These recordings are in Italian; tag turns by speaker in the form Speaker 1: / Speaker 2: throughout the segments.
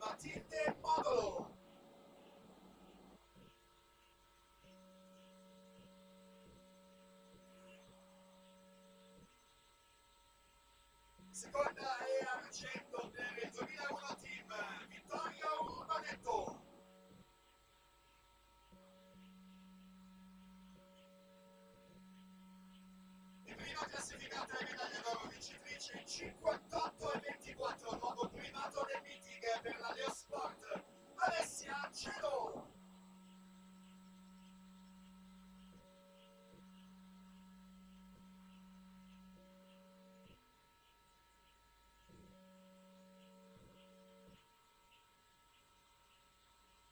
Speaker 1: Matilde Modolo. Seconda e argento per il 2001 team Vittorio Urbanetto. In prima classificata è medaglia d'oro vincitrice 58,24, nuovo primato del meeting per la Leosport, Alessia Cielo.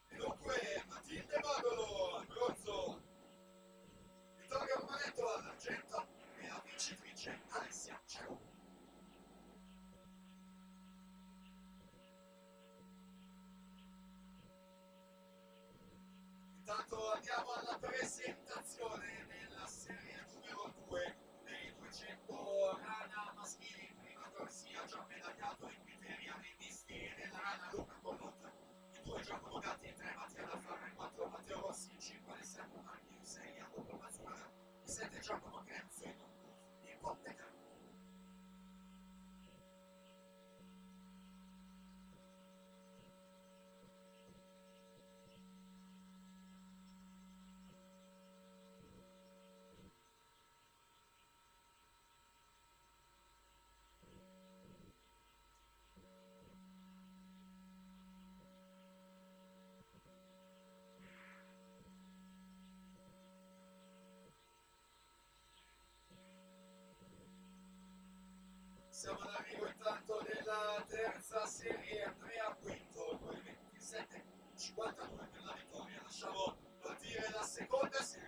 Speaker 1: E dunque Matilde Modolo al bronzo, Vittorio Urbanetto all'argento e la vincitrice Alessia Cielo. Intanto andiamo alla presentazione della serie numero 2 dei 200 rana maschili, prima corsia già medagliato in criteria e misti nella rana Luca Connotta, in 2 Giacomo Gatti, in 3 Mattia D'Alfaro, in 4 Matteo Rossi, in 5 Alessandro Magni, in 6 Jacopo Mazzucca, in 7 Giacomo Crenzo, in 8 in Pontecano. Siamo all'arrivo intanto della terza serie, Andrea Quinto, 2:27,52 per la vittoria. Lasciamo partire la seconda serie.